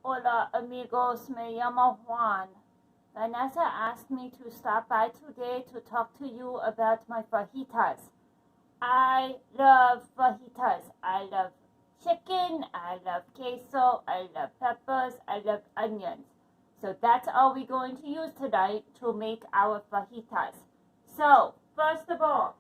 Hola amigos, me llamo Juan. Vanessa asked me to stop by today to talk to you about my fajitas. I love fajitas. I love chicken, I love queso, I love peppers, I love onions. So that's all we're going to use tonight to make our fajitas. So, first of all,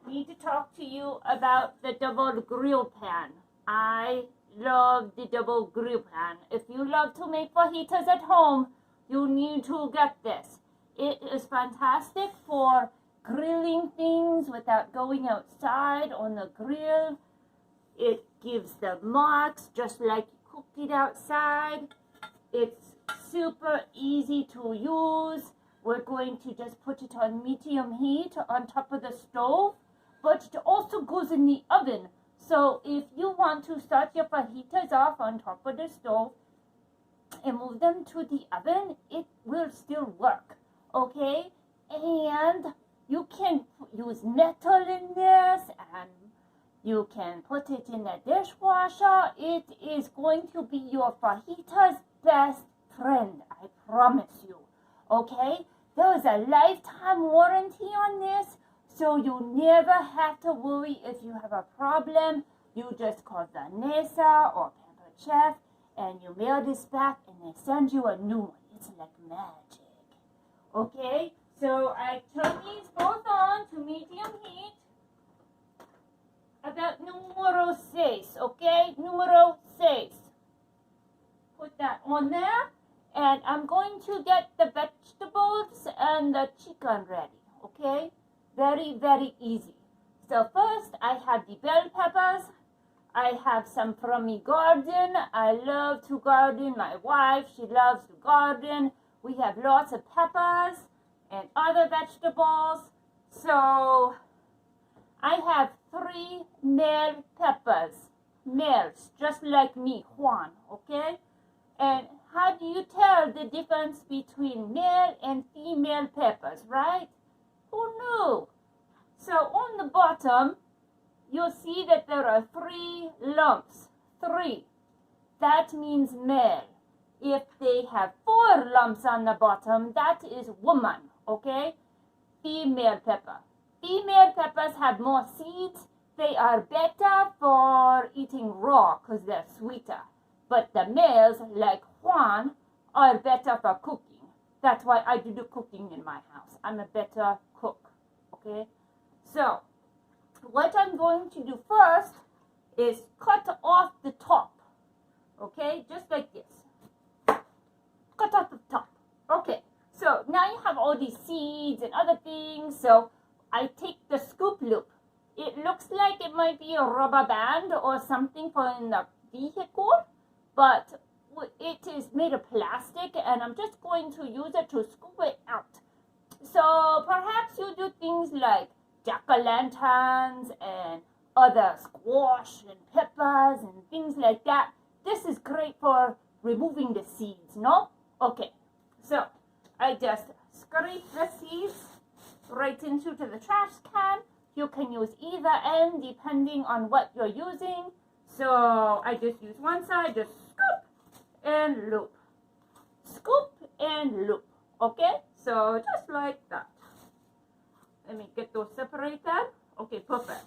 I need to talk to you about the double grill pan. I love the double grill pan. If you love to make fajitas at home, you need to get this. It is fantastic for grilling things without going outside on the grill. It gives the marks just like you cooked it outside. It's super easy to use. We're going to just put it on medium heat on top of the stove, but it also goes in the oven. So if you want to start your fajitas off on top of the stove and move them to the oven, it will still work, okay? And you can use metal in this, and you can put it in the dishwasher. It is going to be your fajitas' best friend, I promise you, okay? There is a lifetime warranty on this, so you never have to worry if you have a problem. You just call Vanessa or Pampered Chef, and you mail this back, and they send you a new one. It's like magic, okay? So I turn these both on to medium heat. About numero 6, okay? Numero 6. Put that on there. And I'm going to get the vegetables and the chicken ready, okay? Very, very easy. So first, I have the bell peppers. I have some from my garden. I love to garden. My wife, she loves to garden. We have lots of peppers and other vegetables. So I have 3 male peppers. Males, just like me, Juan, okay? And how do you tell the difference between male and female peppers, right? Who knew? So on the bottom, you'll see that there are 3 lumps. 3. That means male. If they have 4 lumps on the bottom, that is woman, okay? Female pepper. Female peppers have more seeds. They are better for eating raw because they're sweeter. But the males, like Juan, are better for cooking. That's why I do the cooking in my house. I'm a better cook, okay? So, what I'm going to do first is cut off the top, okay? Just like this. Cut off the top. Okay, so now you have all these seeds and other things. So I take the scoop loop. It looks like it might be a rubber band or something for in the vehicle, but it is made of plastic, and I'm just going to use it to scoop it out. So perhaps you do things like jack-o'-lanterns and other squash and peppers and things like that. This is great for removing the seeds, no? Okay, so I just scrape the seeds right into the trash can. You can use either end depending on what you're using. So I just use one side, just scoop and loop. Scoop and loop, okay? So just like that. Let me get those separated. Okay, perfect.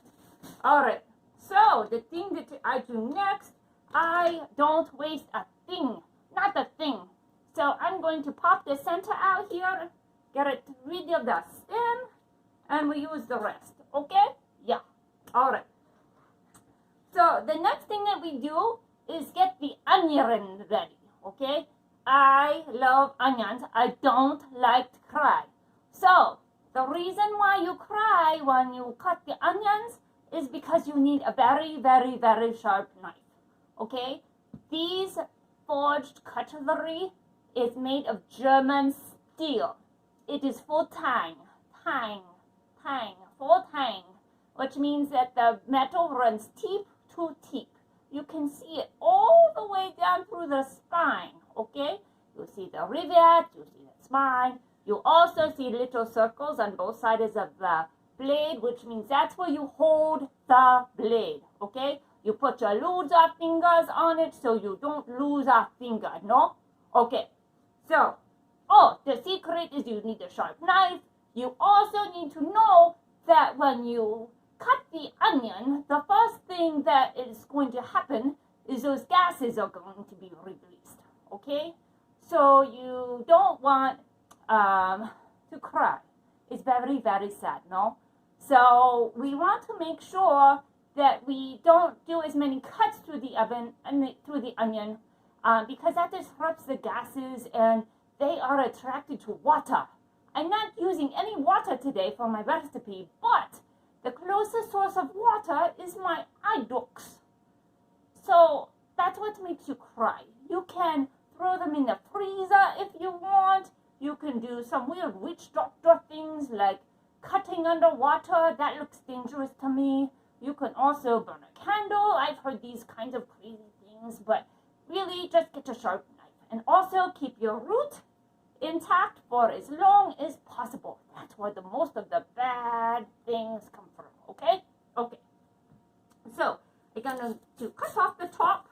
All right, so the thing that I do next, I don't waste a thing, not a thing. So I'm going to pop the center out here, get rid of the stem, and we use the rest, okay? Yeah, all right. So the next thing that we do is get the onion ready, okay? I love onions. I don't like to cry. So the reason why you cry when you cut the onions is because you need a very, very, very sharp knife, okay? These forged cutlery is made of German steel. It is full tang, full tang, which means that the metal runs tip to tip. You can see it all the way down through the spine, okay? You see the rivet, you see the spine. You also see little circles on both sides of the blade, which means that's where you hold the blade, okay? You put your loads of fingers on it so you don't lose a finger, no? Okay, so, the secret is you need a sharp knife. You also need to know that when you cut the onion, the first thing that is going to happen is those gases are going to be released, okay? So you don't want to cry. It's very, very sad, no? So we want to make sure that we don't do as many cuts through the onion because that disrupts the gases and they are attracted to water. I'm not using any water today for my recipe, but the closest source of water is my eye ducts. So that's what makes you cry. You can throw them in the freezer if you want. You can do some weird witch doctor things like cutting underwater. That looks dangerous to me. You can also burn a candle. I've heard these kinds of crazy things, but really just get a sharp knife. And also keep your root intact for as long as possible. That's where the most of the bad things come from, okay? Okay. So, I'm going to cut off the top.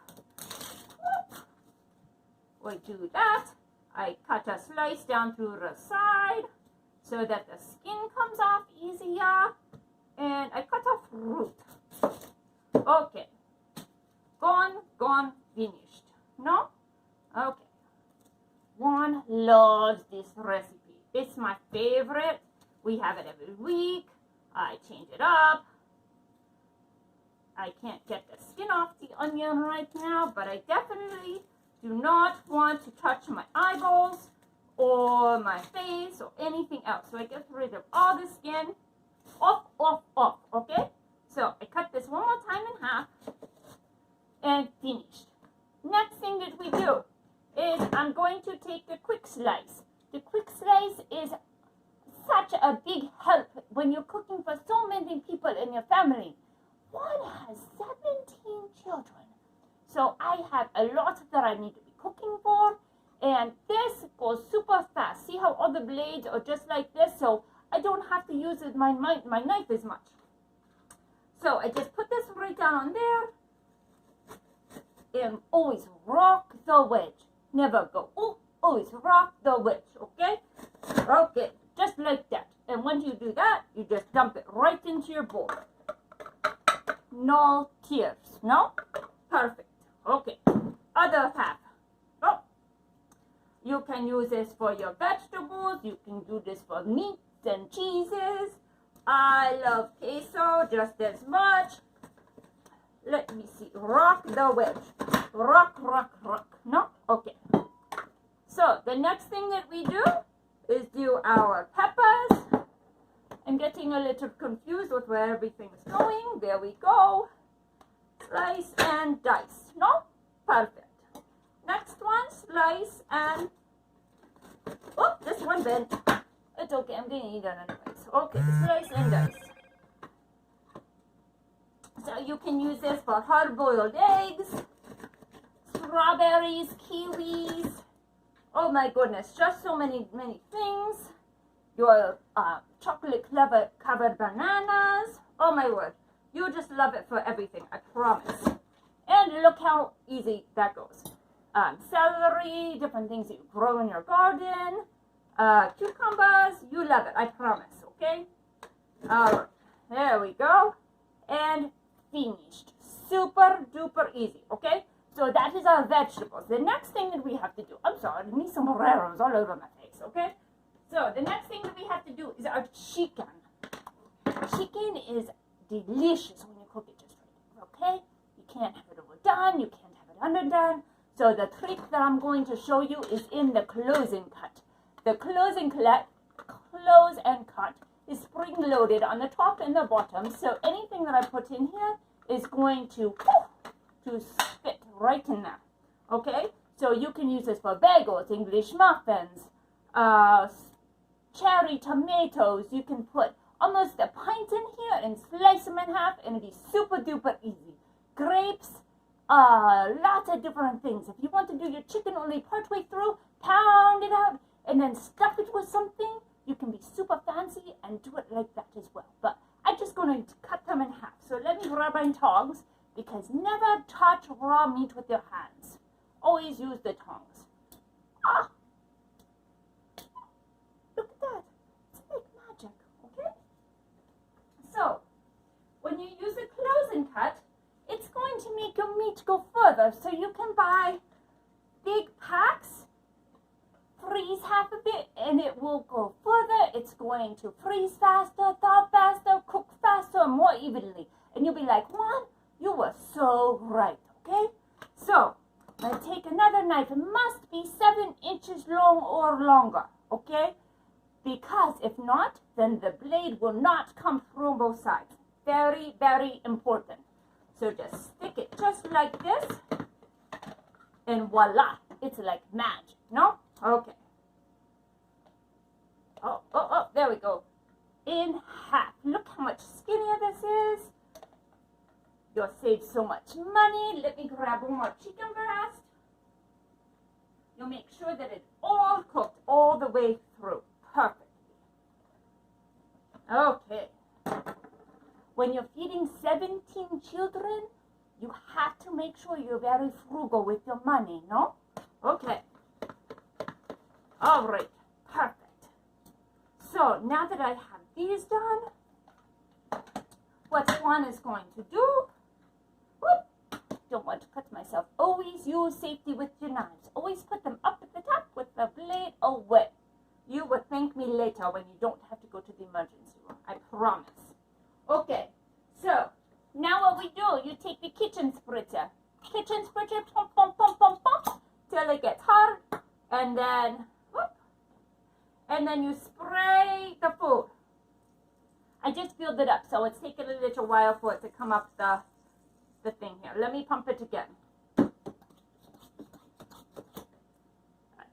We do that. I cut a slice down through the side so that the skin comes off easier. And I cut off root. Okay. Gone, finished. No? Okay. Juan loves this recipe. It's my favorite. We have it every week. I change it up. I can't get the skin off the onion right now, but I definitely do not want to touch my eyeballs or my face or anything else. So I get rid of all the skin. Off, okay? So I cut this one more time in half and finished. Next thing that we do is I'm going to take the quick slice. The quick slice is such a big help when you're cooking for so many people in your family. Juan has 17 children. So I have a lot that I need to be cooking for. And this goes super fast. See how all the blades are just like this? So I don't have to use my knife as much. So I just put this right down on there. And always rock the wedge. Never go, always rock the wedge, okay? Okay, just like that. And once you do that, you just dump it right into your bowl. No tears, no? Perfect. Okay, other half. Oh, you can use this for your vegetables. You can do this for meats and cheeses. I love queso just as much. Let me see. Rock the wedge. Rock. No? Okay. So the next thing that we do is do our peppers. I'm getting a little confused with where everything's going. There we go. Slice and dice. No? Perfect. Next one, slice and... Oh, this one bent. It's okay. I'm going to eat it anyways. Okay, slice and dice. So you can use this for hard-boiled eggs, strawberries, kiwis. Oh my goodness, just so many things. Your chocolate-covered bananas. Oh my word, you just love it for everything, I promise. And look how easy that goes. Celery, different things that you grow in your garden. Cucumbers, you love it, I promise, okay? Alright, there we go. And finished. Super duper easy, okay? So that is our vegetables. The next thing that we have to do, I'm sorry, I need sombreros all over my face, okay? So the next thing that we have to do is our chicken. Chicken is delicious when you cook it just right, okay? You can't have it overdone, you can't have it underdone. So the trick that I'm going to show you is in the closing cut. The close and cut is spring-loaded on the top and the bottom. So anything that I put in here is going to fit right in there. Okay? So you can use this for bagels, English muffins, cherry tomatoes. You can put almost a pint in here and slice them in half and it'll be super duper easy. Grapes, lots of different things. If you want to do your chicken only partway through, pound it out and then stuff it with something. You can be super fancy and do it like that as well. But I'm just going to cut them in half. So let me grab my tongs because never touch raw meat with your hands. Always use the tongs. Ah! Look at that. It's like magic, okay? So, when you use a close and cut, it's going to make your meat go further. So you can buy big packs, freeze half of it, and it will go further. It's going to freeze faster, thaw faster, cook faster, more evenly. And you'll be like, Juan, you were so right, okay? So, I'm going to take another knife. It must be 7 inches long or longer, okay? Because if not, then the blade will not come through both sides. Very, very important. So just stick it just like this, and voila, it's like magic, no? Okay. Oh, there we go. In half. Look how much skinnier this is. You'll save so much money. Let me grab one more chicken breast. You'll make sure that it's all cooked all the way through. Perfectly. Okay. When you're feeding 17 children, you have to make sure you're very frugal with your money, no? Okay. All right. Perfect. So now that I have these done, what Juan is going to do, don't want to cut myself. Always use safety with your knives. Always put them up at the top with the blade away. You will thank me later when you don't have to go to the emergency room. I promise. Okay, so now what we do, you take the kitchen spritzer, pump, pump, pump, pump, pump, till it gets hard, and then you spray the food. I just filled it up, so it's taken a little while for it to come up the thing here. Let me pump it again.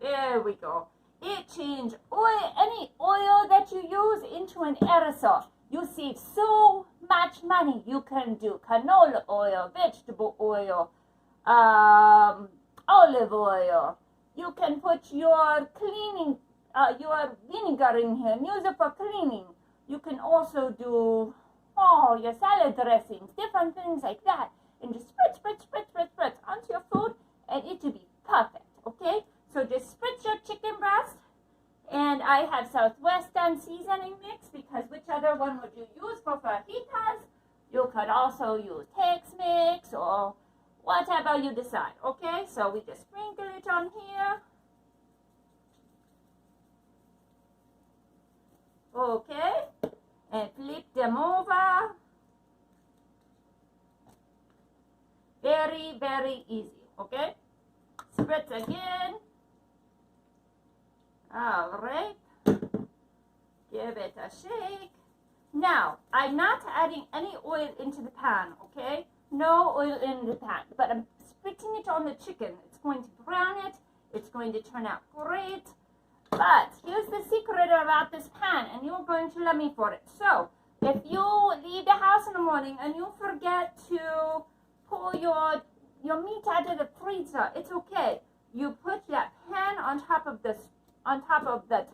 There we go. It changed oil, any oil that you use into an aerosol. You save so much money. You can do canola oil, vegetable oil, olive oil. You can put your cleaning, your vinegar in here and use it for cleaning. You can also do, your salad dressings, different things like that. And just spritz onto your food, and it will be perfect, okay? So just spritz your chicken breast. And I have Southwestern seasoning mix, because which other one would you use for fajitas? You could also use Tex-Mix or whatever you decide, okay? So we just sprinkle it on here. Okay, and flip them over. Very, very easy, okay? Spritz again. All right, give it a shake. Now, I'm not adding any oil into the pan, okay? No oil in the pan, but I'm spritzing it on the chicken. It's going to brown it. It's going to turn out great. But here's the secret about this pan, and you're going to love me for it. So, if you leave the house in the morning and you forget to pull your meat out of the freezer, it's okay. You put that pan on top of the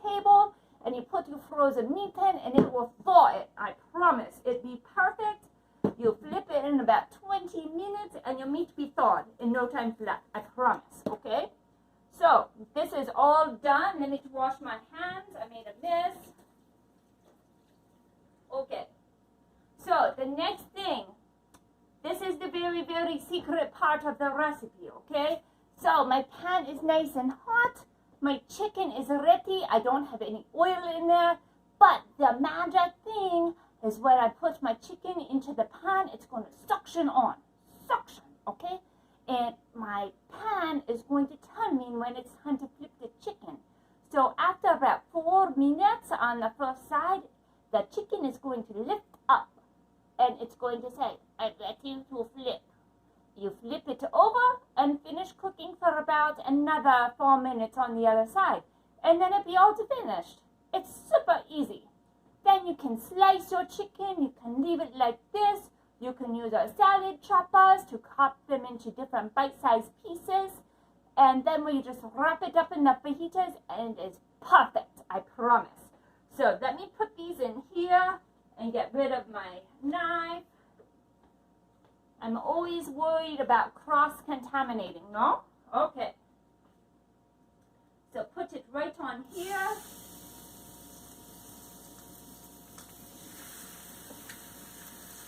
table, and you put your frozen meat in, and it will thaw it. I promise. It'll be perfect. You flip it in about 20 minutes, and your meat be thawed in no time flat. I promise, okay? So, this is all done. Let me wash my hands. I made a mess. Okay. So, the next thing, this is the very, very secret part of the recipe, okay? So, my pan is nice and hot. My chicken is ready. I don't have any oil in there. But the magic thing is when I put my chicken into the pan, it's going to suction on. Suction, okay? And my pan is going to tell me when it's time to flip the chicken. So after about 4 minutes on the first side, the chicken is going to lift up. And it's going to say, I'm ready to flip. You flip it over and finish cooking for about another 4 minutes on the other side. And then it'll be all finished. It's super easy. Then you can slice your chicken. You can leave it like this. You can use our salad choppers to cut them into different bite-sized pieces. And then we just wrap it up in the fajitas, and it's perfect, I promise. So let me put these in here and get rid of my knife. I'm always worried about cross-contaminating, no? Okay. So put it right on here.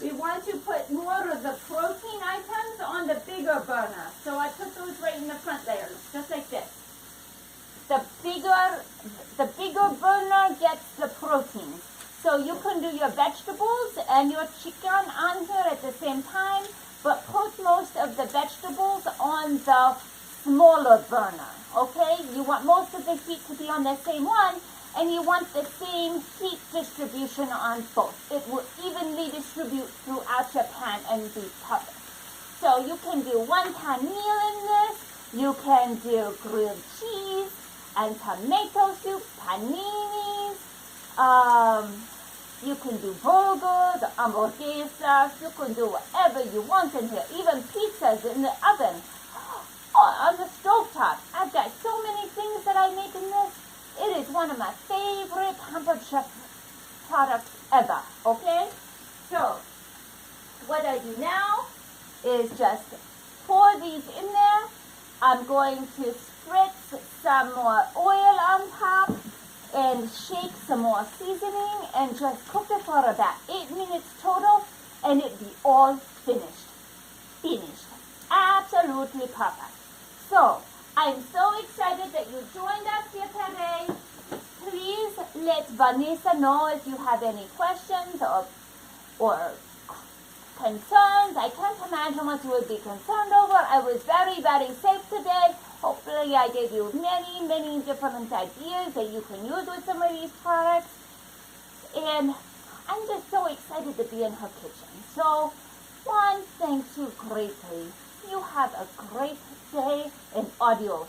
We want to put more of the protein items on the bigger burner. So I put those right in the front layers, just like this. The bigger burner gets the protein. So you can do your vegetables and your chicken on here at the same time, but put most of the vegetables on the smaller burner, okay? You want most of the heat to be on the same one, and you want the same heat distribution on both. It will evenly distribute throughout your pan and be perfect. So you can do one-pan meal in this. You can do grilled cheese and tomato soup, paninis. You can do burgers, hamburguesas. You can do whatever you want in here. Even pizzas in the oven. On the stovetop. I've got so many things that I make in this. It is one of my favorite Pampered Chef products ever, okay? So, what I do now is just pour these in there. I'm going to spritz some more oil on top and shake some more seasoning and just cook it for about 8 minutes total, and it'll be all finished. Finished. Absolutely perfect. So, I'm so excited that you joined us here today. Please let Vanessa know if you have any questions or concerns. I can't imagine what you would be concerned over. I was very, very safe today. Hopefully I gave you many, many different ideas that you can use with some of these products. And I'm just so excited to be in her kitchen. So, Juan, thank you greatly. You have a great day and adios.